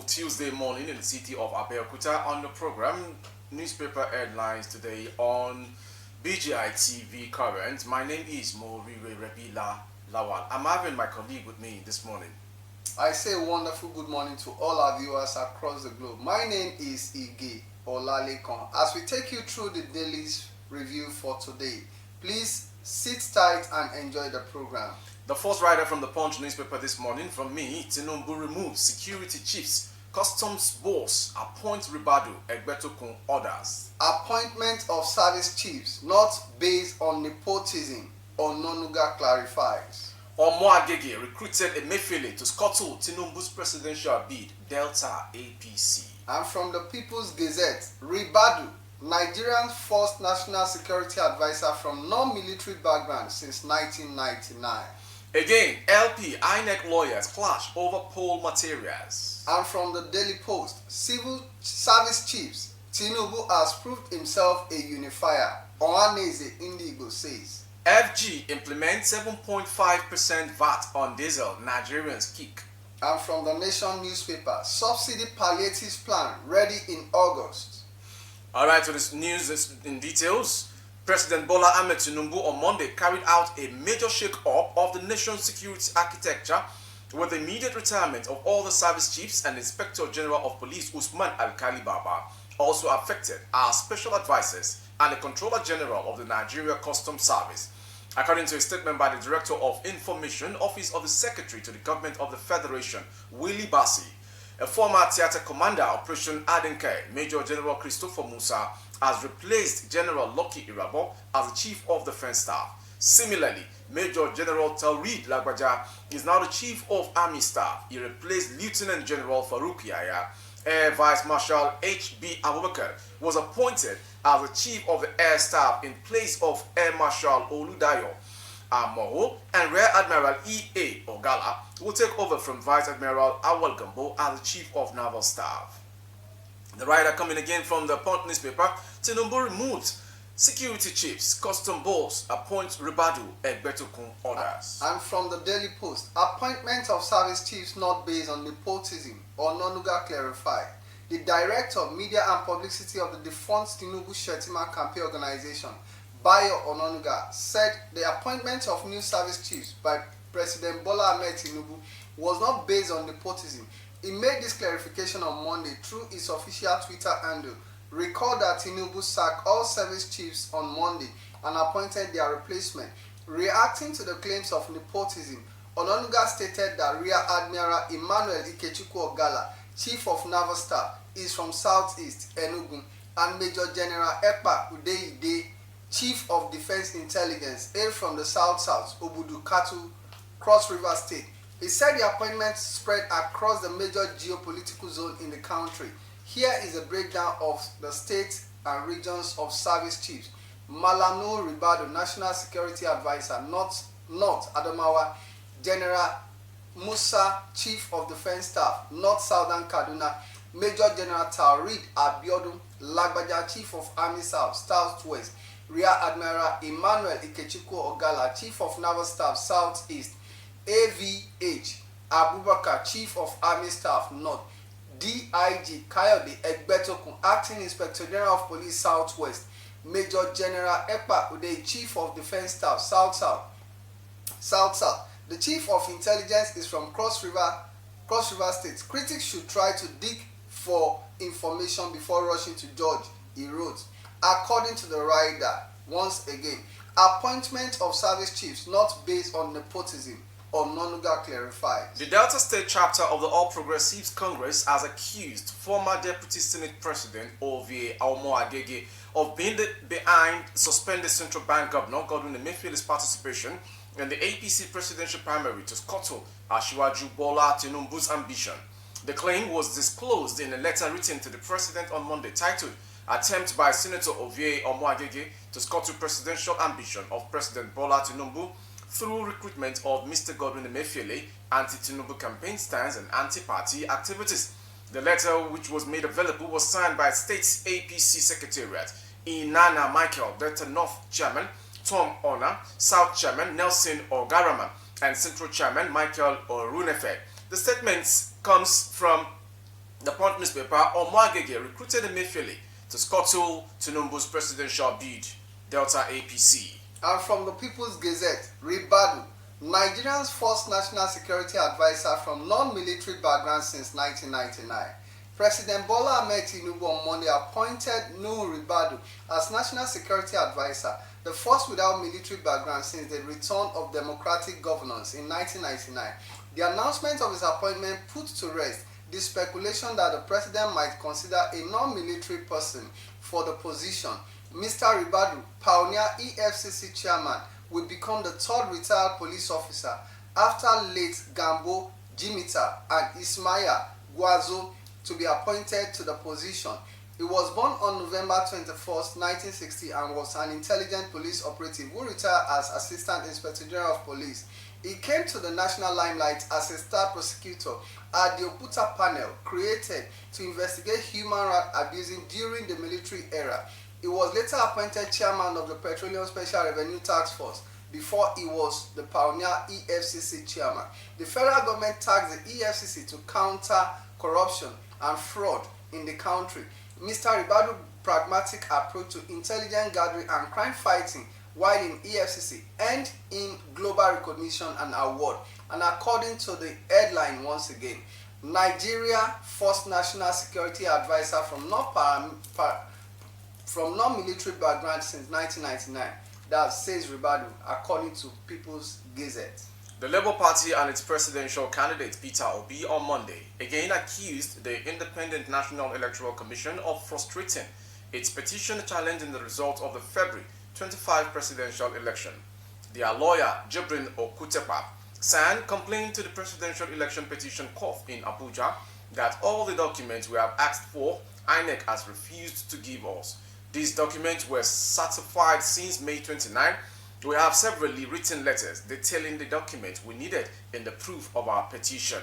Tuesday morning in the city of Abeokuta. On the program, newspaper headlines today on BGI TV Current. My name is Moriwe Rebila Lawal. I'm having my colleague with me this morning. I say a wonderful good morning to all our viewers across the globe. My name is Ige Olalekon. As we take you through the daily's review for today, please sit tight and enjoy the program. The first rider from the Punch newspaper this morning from me, Tinubu removes security chiefs, customs boss, appoint Ribadu, Egbetokun orders. Appointment of service chiefs not based on nepotism, Ononuga clarifies. Omoagege recruited Emefiele to scuttle Tinubu's presidential bid, Delta APC. And from the People's Gazette, Ribadu, Nigeria's first national security advisor from non-military background since 1999. Again, LP, INEC lawyers clash over poll materials. And from the Daily Post, civil service chiefs, Tinubu has proved himself a unifier, Ohaneze Indigo says. FG implements 7.5% VAT on diesel, Nigerians kick. And from the Nation newspaper, subsidy palliatives plan ready in August. All right, so this news is in details. President Bola Ahmed Tinubu on Monday carried out a major shake-up of the nation's security architecture with the immediate retirement of all the service chiefs and Inspector General of Police Usman Alkali Baba. Also affected are special advisors and the Controller General of the Nigeria Customs Service. According to a statement by the Director of Information, Office of the Secretary to the Government of the Federation, Willie Bassi, a former theater commander, Operation Adenke, Major General Christopher Musa, has replaced General Lucky Irabo as the Chief of Defense Staff. Similarly, Major General Taurid Lagbaja is now the Chief of Army Staff. He replaced Lieutenant General Farouk Yahya. Air Vice Marshal H.B. Abubakar was appointed as the Chief of the Air Staff in place of Air Marshal Oludayo Amoho, and Rear Admiral E.A. Ogala will take over from Vice Admiral Awal Gambo as the Chief of Naval Staff. The rider coming again from the Punch newspaper, Tinubu removes security chiefs, custom boss, appoints Ribadu, Egbetokun orders. And from the Daily Post, appointment of service chiefs not based on nepotism, Ononuga clarified. The Director of Media and Publicity of the defunct Tinubu Shetima campaign organization, Bayo Ononuga, said the appointment of new service chiefs by President Bola Ahmed Tinubu was not based on nepotism. He made this clarification on Monday through his official Twitter handle. Recall that Tinubu sacked all service chiefs on Monday and appointed their replacement. Reacting to the claims of nepotism, Ononuga stated that Rear Admiral Emmanuel Ikechukwu Ogala, Chief of Naval Staff, is from Southeast Enugu, and Major General Ekpa Udeide, Chief of Defense Intelligence, hail from the South-South, Obudu Katu, Cross River State. He said the appointments spread across the major geopolitical zone in the country. Here is a breakdown of the states and regions of service chiefs. Malanu Ribadu, National Security Advisor, North Adamawa, General Musa, Chief of Defense Staff, North Southern Kaduna, Major General Taurid Abiodun Lagbaja, Chief of Army Staff, Southwest, Rear Admiral Emmanuel Ikechukwu Ogala, Chief of Naval Staff, Southeast, AVH Abubakar, Chief of Army Staff, North, DIG Kayode Egbetokun, Acting Inspector General of Police, Southwest, Major General Ekpa Ude, Chief of Defense Staff, South-South. The Chief of Intelligence is from Cross River State. Critics should try to dig for information before rushing to judge, he wrote. According to the rider, once again, appointment of service chiefs not based on nepotism, Ononuga clarified. The Delta State chapter of the All Progressives Congress has accused former Deputy Senate President Ovie Omoagege of being behind suspended Central Bank Governor Godwin Emefiele's participation in the APC presidential primary to scuttle Asiwaju Bola Tinubu's ambition. The claim was disclosed in a letter written to the president on Monday titled Attempt by Senator Ovie Omoagege to scuttle presidential ambition of President Bola Tinubu through recruitment of Mr. Godwin Emefiele, anti-Tinubu campaign stands and anti-party activities. The letter, which was made available, was signed by State's APC Secretariat, Inana Michael, Delta North Chairman Tom Ona, South Chairman Nelson Ogarama, and Central Chairman Michael Orunefe. The statement comes from The Punch newspaper, Omwagege recruited Emefiele to scuttle Tinubu's presidential bid, Delta APC. And from the People's Gazette, Ribadu, Nigeria's first national security advisor from non-military background since 1999. President Bola Ahmed Tinubu on Monday appointed Nuhu Ribadu as national security advisor, the first without military background since the return of democratic governance in 1999. The announcement of his appointment put to rest the speculation that the president might consider a non-military person for the position. Mr. Ribadu, pioneer EFCC chairman, will become the third retired police officer after late Gambo Jimita and Ismail Gwazo to be appointed to the position. He was born on November 21, 1960 and was an intelligent police operative who retired as Assistant Inspector General of Police. He came to the national limelight as a star prosecutor at the Oputa panel created to investigate human rights abusing during the military era. He was later appointed chairman of the Petroleum Special Revenue Task Force before he was the pioneer EFCC chairman. The federal government tasked the EFCC to counter corruption and fraud in the country. Mr. Ribadu's pragmatic approach to intelligence gathering and crime fighting while in EFCC earned him global recognition and award. And according to the headline once again, Nigeria first national security advisor from non-military background since 1999. That says Ribadu, according to People's Gazette. The Labour Party and its presidential candidate Peter Obi on Monday again accused the Independent National Electoral Commission of frustrating its petition challenging the result of the February 25 presidential election. Their lawyer, Jibrin Okutepa, signed complaint to the Presidential Election Petition Court in Abuja that all the documents we have asked for, INEC has refused to give us. These documents were certified since May 29. We have severally written letters detailing the documents we needed in the proof of our petition.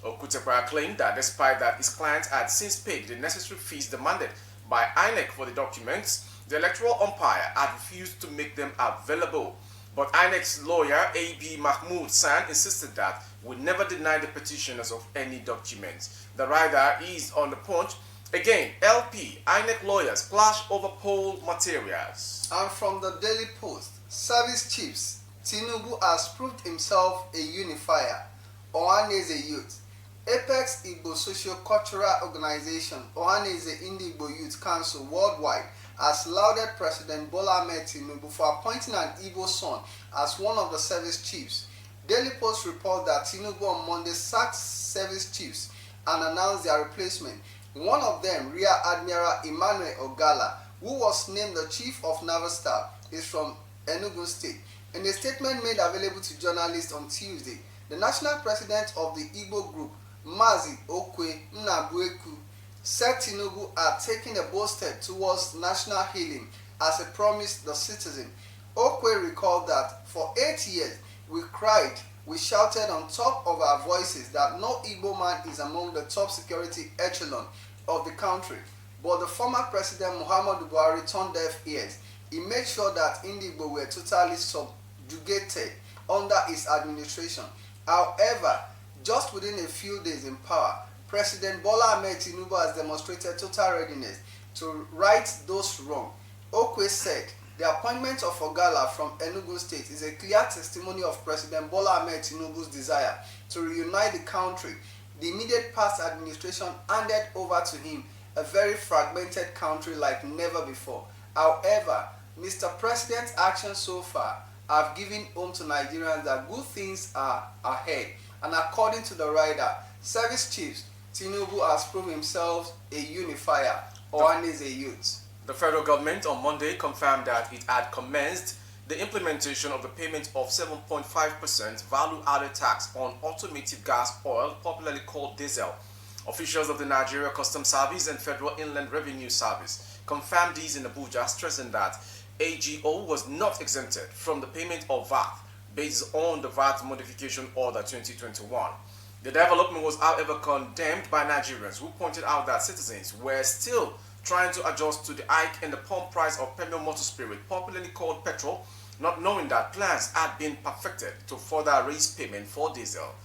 Okutepa claimed that despite that his client had since paid the necessary fees demanded by INEC for the documents, the electoral umpire had refused to make them available. But INEC's lawyer, A.B. Mahmoud San, insisted that we never denied the petitioners of any documents. The writer is on the Punch. Again, LP, INEC lawyers clash over poll materials. And from the Daily Post, Service Chiefs, Tinubu has proved himself a unifier. Ohaneze Youth, Apex Igbo Socio-Cultural Organization, Ohaneze Indigbo Youth Council Worldwide, has lauded President Bola Ahmed Tinubu for appointing an Igbo son as one of the service chiefs. Daily Post reports that Tinubu on Monday sacked service chiefs and announced their replacement. One of them, Rear Admiral Emmanuel Ogala, who was named the Chief of Naval Staff, is from Enugu State. In a statement made available to journalists on Tuesday, the national president of the Igbo group, Mazi Okwe Nnabueku, said Tinubu had taken a bold step towards national healing as he promised the citizen. Okwe recalled that for 8 years we cried, we shouted on top of our voices that no Igbo man is among the top security echelon of the country. But the former president Muhammadu Buhari turned deaf ears. He made sure that Indigbo were totally subjugated under his administration. However, just within a few days in power, President Bola Ahmed Tinubu has demonstrated total readiness to right those wrong. Okwe said, the appointment of Ogala from Enugu State is a clear testimony of President Bola Ahmed Tinubu's desire to reunite the country. The immediate past administration handed over to him a very fragmented country like never before. However, Mr. President's actions so far have given home to Nigerians that good things are ahead. And according to the writer, service chiefs, Tinubu has proved himself a unifier, Ohaneze Youth. The federal government on Monday confirmed that it had commenced the implementation of the payment of 7.5% value-added tax on automotive gas oil, popularly called diesel. Officials of the Nigeria Customs Service and Federal Inland Revenue Service confirmed these in Abuja, stressing that AGO was not exempted from the payment of VAT based on the VAT Modification Order 2021. The development was, however, condemned by Nigerians who pointed out that citizens were still trying to adjust to the hike in the pump price of premium motor spirit, popularly called petrol, not knowing that plans had been perfected to further raise payment for diesel.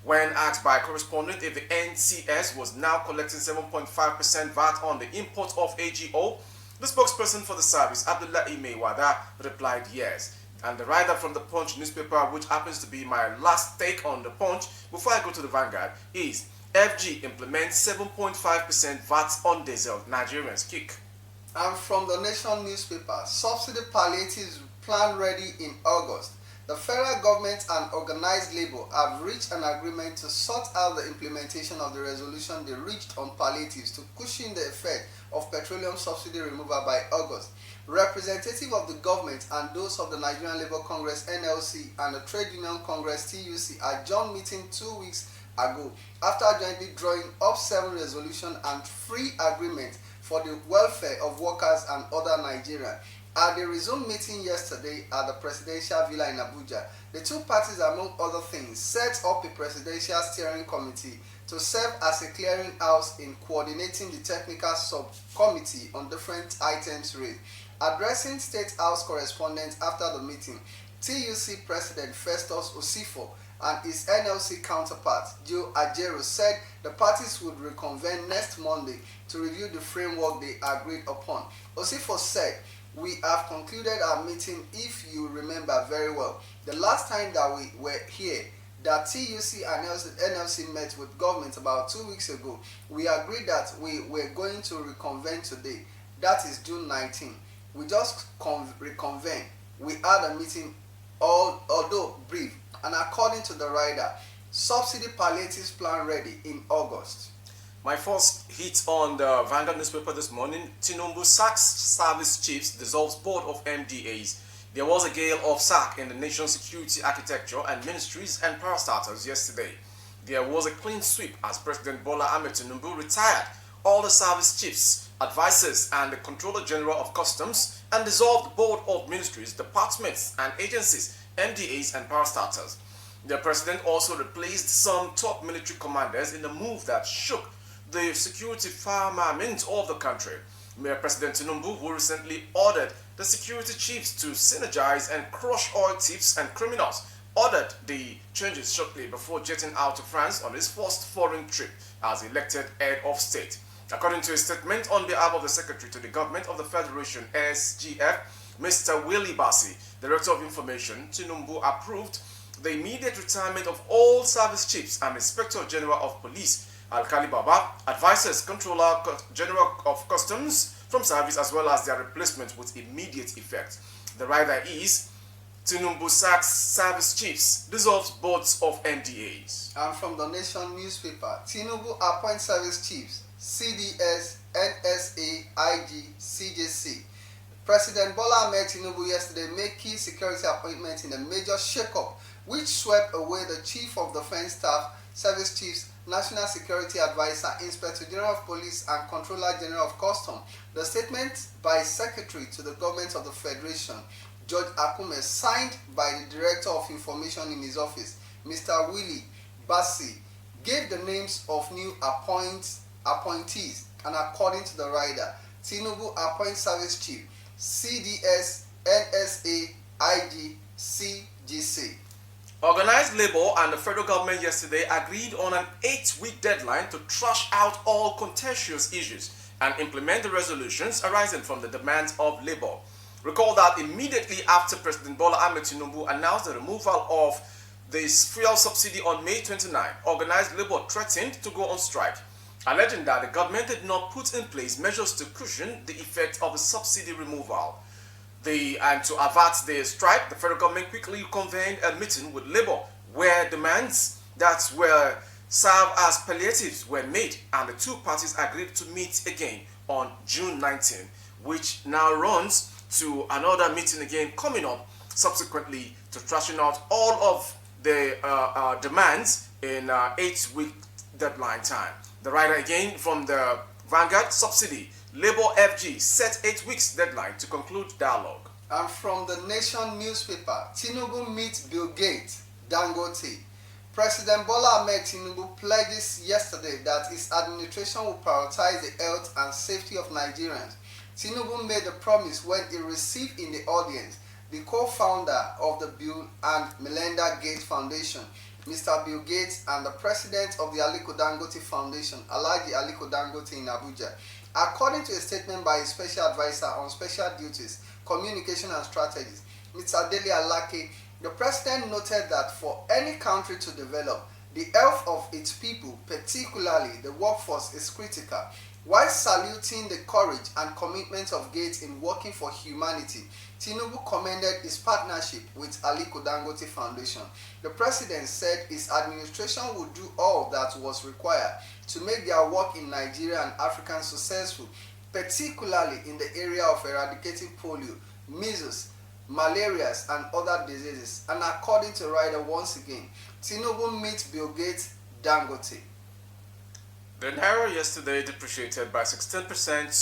When asked by a correspondent if the NCS was now collecting 7.5% VAT on the import of AGO, the spokesperson for the service, Abdullahi Meiwada, replied yes. And the writer from the Punch newspaper, which happens to be my last take on the Punch before I go to the Vanguard, is FG implements 7.5% VAT on diesel, Nigerians kick. And from the Nation newspaper, subsidy palliatives plan ready in August. The federal government and organized labor have reached an agreement to sort out the implementation of the resolution they reached on palliatives to cushion the effect of petroleum subsidy removal by August. Representatives of the government and those of the Nigerian Labour Congress (NLC) and the Trade Union Congress (TUC) adjourned meeting 2 weeks ago after jointly drawing up 7 resolutions and 3 agreements for the welfare of workers and other Nigerians. At the resumed meeting yesterday at the Presidential Villa in Abuja, the two parties, among other things, set up a presidential steering committee to serve as a clearinghouse in coordinating the technical subcommittee on different items raised. Addressing State House correspondents after the meeting, TUC President Festus Osifo and his NLC counterpart, Joe Ajero, said the parties would reconvene next Monday to review the framework they agreed upon. Osifo said, "We have concluded our meeting, if you remember very well. The last time that we were here, that TUC and NLC met with government about 2 weeks ago, we agreed that we were going to reconvene today. That is June 19. We just reconvened. We had a meeting, although brief, and according to the rider, subsidy palliatives plan ready in August." My first hit on the Vanguard newspaper this morning: Tinubu sacks service chiefs, dissolves board of MDAs. There was a gale of sack in the nation's security architecture and ministries and parastatals yesterday. There was a clean sweep as President Bola Ahmed Tinubu retired all the service chiefs, advisors and the Controller General of Customs and dissolved board of ministries, departments and agencies, MDAs and parastatals. The president also replaced some top military commanders in a move that shook the security firmament of the country. Mayor President Tinubu, who recently ordered the security chiefs to synergize and crush oil thieves and criminals, ordered the changes shortly before jetting out to France on his first foreign trip as elected head of state. According to a statement on behalf of the Secretary to the Government of the Federation, SGF, Mr. Willie Bassi, Director of Information, Tinubu approved the immediate retirement of all service chiefs and Inspector General of Police, Alkali Baba, advisors, Controller General of Customs from service, as well as their replacement with immediate effect. The rider is Tinubu sacks service chiefs, dissolves boards of MDAs. And from the Nation newspaper, Tinubu appoints service chiefs, CDS, NSA, IG, CJC. President Bola Ahmed Tinubu yesterday made key security appointments in a major shake-up which swept away the Chief of Defense Staff, Service Chiefs, National Security Advisor, Inspector General of Police and Controller General of Customs. The statement by Secretary to the Government of the Federation, George Akume, signed by the Director of Information in his office, Mr. Willie Bassi, gave the names of new appointees, and according to the rider, Tinubu appoints Service Chief, CDS, NSA, IG, CGC. Organized labor and the federal government yesterday agreed on an 8-week deadline to trash out all contentious issues and implement the resolutions arising from the demands of labor. Recall that immediately after President Bola Ahmed Tinubu announced the removal of this fuel subsidy on May 29, organized labor threatened to go on strike, alleging that the government did not put in place measures to cushion the effect of the subsidy removal. And to avert the strike, the federal government quickly convened a meeting with labor where demands that were served as palliatives were made, and the two parties agreed to meet again on June 19, which now runs to another meeting again coming up subsequently to trashing out all of the demands in 8-week deadline time. The rider again from the Vanguard: Subsidy, Labour FG set 8 weeks deadline to conclude dialogue. And from the Nation newspaper, Tinubu meets Bill Gates, Dangote. President Bola Ahmed Tinubu pledges yesterday that his administration will prioritize the health and safety of Nigerians. Tinubu made the promise when he received in the audience the co-founder of the Bill and Melinda Gates Foundation, Mr. Bill Gates, and the president of the Aliko Dangote Foundation, Alhaji Aliko Dangote in Abuja. According to a statement by his special advisor on special duties, communication and strategies, Mr. Dele Alake, the president noted that for any country to develop, the health of its people, particularly the workforce, is critical. While saluting the courage and commitment of Gates in working for humanity, Tinubu commended his partnership with Aliko Dangote Foundation. The president said his administration would do all that was required to make their work in Nigeria and Africa successful, particularly in the area of eradicating polio, measles, malaria, and other diseases. And according to Ryder, once again, Tinubu meets Bill Gates Dangote. The Naira yesterday depreciated by 16%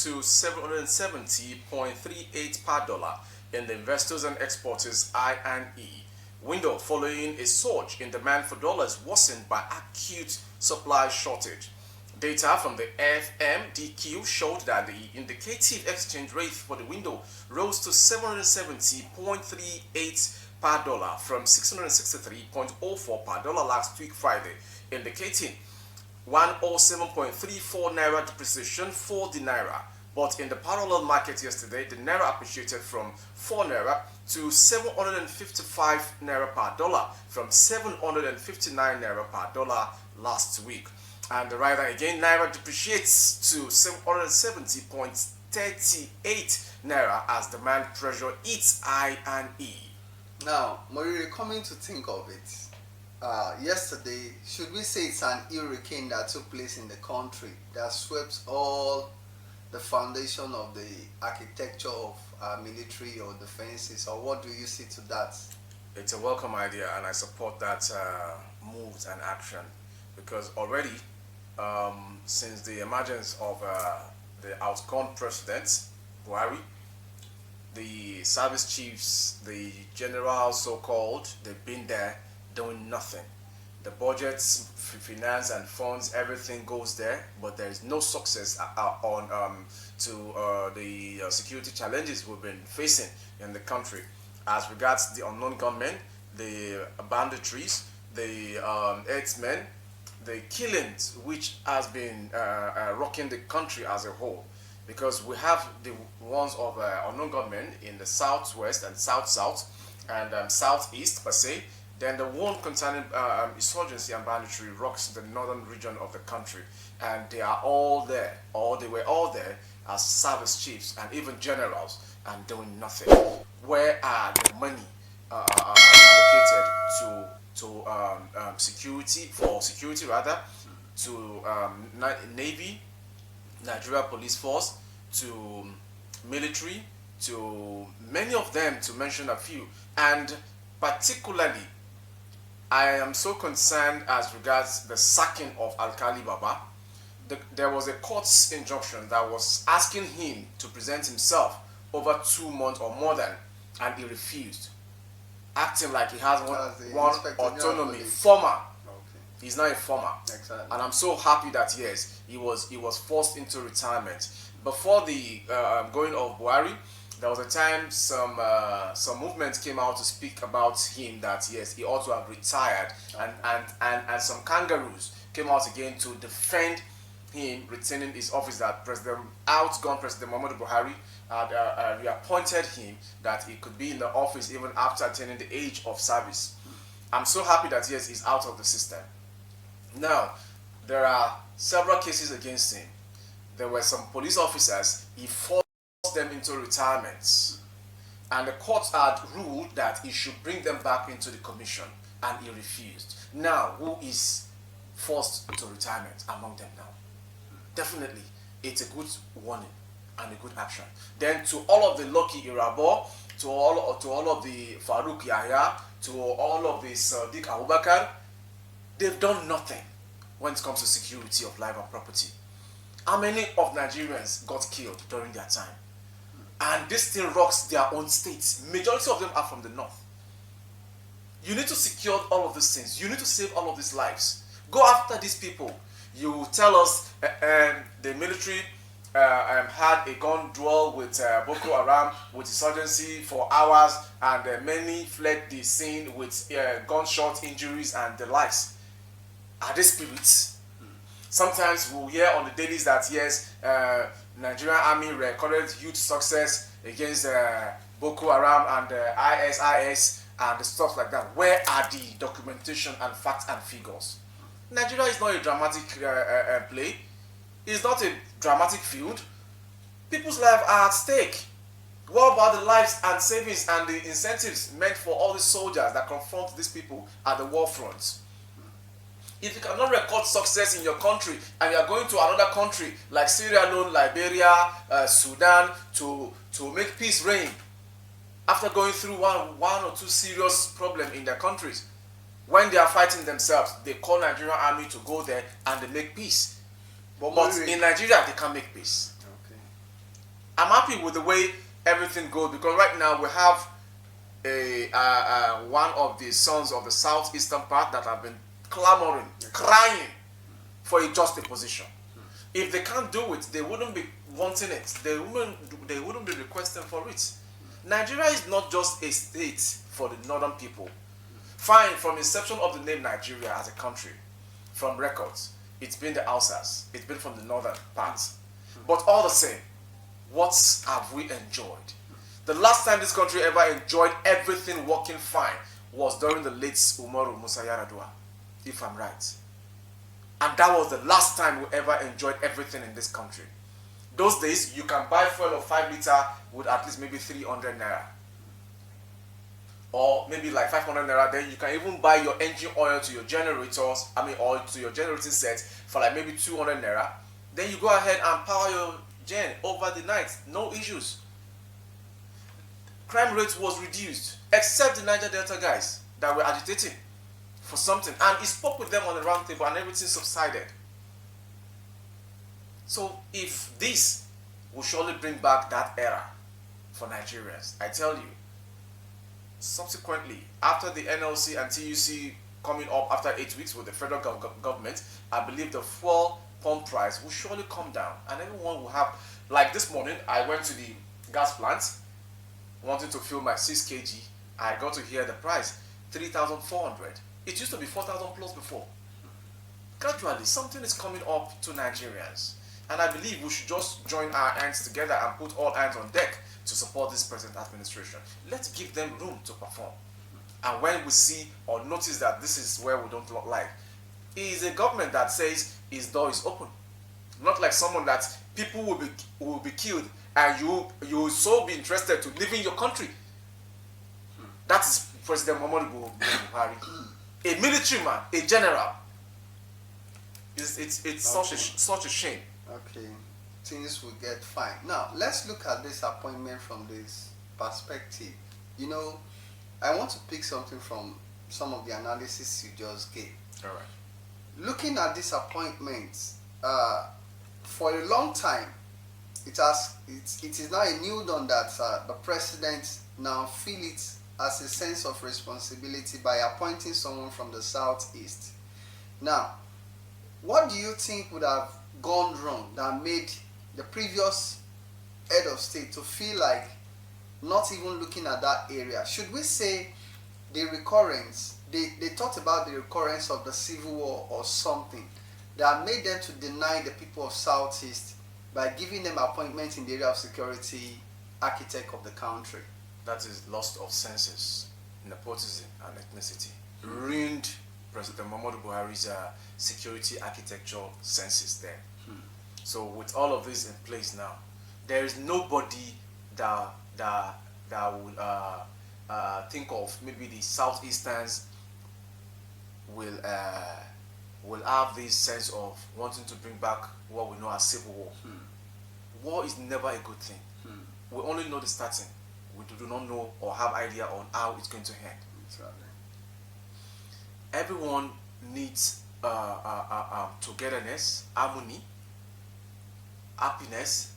to 770.38 per dollar in the investors and exporters I&E window following a surge in demand for dollars worsened by acute supply shortage. Data from the FMDQ showed that the indicative exchange rate for the window rose to 770.38 per dollar from 663.04 per dollar last week Friday, indicating 107.34 Naira depreciation for the Naira. But in the parallel market yesterday, the Naira appreciated from 4 Naira to 755 Naira per dollar from 759 Naira per dollar last week. And the Rider again, Naira depreciates to 770.38 Naira as demand pressure eats I&E. Now, Moriri, coming to think of it, yesterday, should we say it's an hurricane that took place in the country that swept all the foundation of the architecture of military or defenses, or what do you see to that? It's a welcome idea, and I support that moves and action, because already since the emergence of the outgone president Buhari, the service chiefs, the generals so-called, they've been there doing nothing. The budgets, finance and funds, everything goes there, but there is no success on the security challenges we've been facing in the country. As regards the unknown gunmen, the banditries, the herdsmen, the killings, which has been rocking the country as a whole, because we have the ones of unknown gunmen in the southwest and south-south and southeast per se. Then the one concerning insurgency and banditry rocks the northern region of the country, and they are all there, or they were all there as service chiefs and even generals, and doing nothing. Where are the money allocated to security, to Navy, Nigeria Police Force, to military, to many of them, to mention a few, and particularly I am so concerned as regards the sacking of Alkali Baba. There was a court's injunction that was asking him to present himself over 2 months or more than, and he refused, acting like he has one autonomy. Former. Okay. He's not a former. Exactly. And I'm so happy that yes, he was forced into retirement. Before the going of Buhari, there was a time some movements came out to speak about him that yes, he ought to have retired, and some kangaroos came out again to defend him retaining his office, that outgone President Muhammadu Buhari had reappointed him, that he could be in the office even after attaining the age of service. I'm so happy that yes, he's out of the system. Now, there are several cases against him. There were some police officers, he forced them into retirements, and the court had ruled that he should bring them back into the commission, and he refused. Now, who is forced to retirement among them now? Definitely, it's a good warning and a good action. Then to all of the Lucky Irabo, to all of the Farouk Yahya, to all of the Sadiq Abubakar, they've done nothing when it comes to security of life and property. How many of Nigerians got killed during their time? And this thing rocks their own states. Majority of them are from the north. You need to secure all of these things. You need to save all of these lives. Go after these people. You tell us the military had a gun duel with Boko Haram with insurgency for hours, and many fled the scene with gunshot injuries and the likes. Are they spirits? Sometimes we'll hear on the dailies that yes, Nigerian army recorded huge success against Boko Haram and ISIS and stuff like that. Where are the documentation and facts and figures? Nigeria is not a dramatic play. It's not a dramatic field. People's lives are at stake. What about the lives and savings and the incentives meant for all the soldiers that confront these people at the war front? If you cannot record success in your country and you are going to another country like Sierra Leone, Liberia, Sudan to make peace reign after going through one or two serious problems in their countries, when they are fighting themselves, they call Nigerian army to go there and they make peace. But in Nigeria, they can't make peace. Okay. I'm happy with the way everything goes because right now we have one of the sons of the southeastern part that have been clamoring, crying for a just position. If they can't do it, they wouldn't be wanting it. They wouldn't be requesting for it. Nigeria is not just a state for the northern people. Fine, from inception of the name Nigeria as a country, from records, it's been the Hausas, it's been from the northern parts. But all the same, what have we enjoyed? The last time this country ever enjoyed everything working fine was during the late Umaru Musa Yar'Adua, if I'm right. And that was the last time we ever enjoyed everything in this country. Those days, you can buy fuel of 5 litre with at least maybe 300 naira. Or maybe like 500 naira, then you can even buy your engine oil to your generators, or to your generating set for like maybe 200 naira. Then you go ahead and power your gen over the night, no issues. Crime rate was reduced, except the Niger Delta guys that were agitating for something. And he spoke with them on the round table and everything subsided. So if this will surely bring back that era for Nigerians, I tell you, subsequently, after the NLC and TUC coming up after 8 weeks with the federal government, I believe the fuel pump price will surely come down and everyone will have, like this morning, I went to the gas plant wanting to fill my 6 kg. I got to hear the price, 3,400. It used to be 4,000 plus before. Gradually, something is coming up to Nigerians. And I believe we should just join our hands together and put all hands on deck to support this present administration. Let's give them room to perform. And when we see or notice that this is where we don't like, it is a government that says its door is open. Not like someone that people will be killed and you will so be interested to live in your country. That is President Muhammadu Buhari. A military man, a general. It's such a shame. Okay, things will get fine. Now, let's look at this appointment from this perspective. You know, I want to pick something from some of the analysis you just gave. All right. Looking at this appointment, for a long time, it is now a new dawn that the president now feel it as a sense of responsibility by appointing someone from the southeast. Now, what do you think would have gone wrong that made the previous head of state to feel like not even looking at that area? Should we say the recurrence, they thought about the recurrence of the civil war or something that made them to deny the people of Southeast by giving them appointments in the area of security architect of the country? That is loss of senses, nepotism and ethnicity. Ruined President Muhammadu Buhari's security architecture senses there. So with all of this in place now, there is nobody that will think of maybe the Southeasterns will have this sense of wanting to bring back what we know as civil war. War is never a good thing. We only know the starting. We do not know or have idea on how it's going to end. Everyone needs togetherness, harmony, happiness.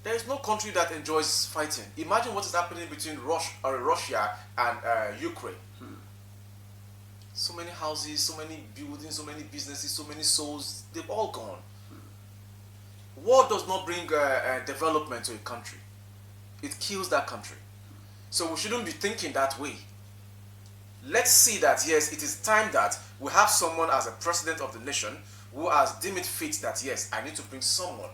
There is no country that enjoys fighting. Imagine what is happening between Russia and Ukraine. So many houses, so many buildings, so many businesses, so many souls, they've all gone. war does not bring development to a country. It kills that country. So we shouldn't be thinking that way. Let's see that, yes, it is time that we have someone as a president of the nation who has deemed it fit that, yes, I need to bring someone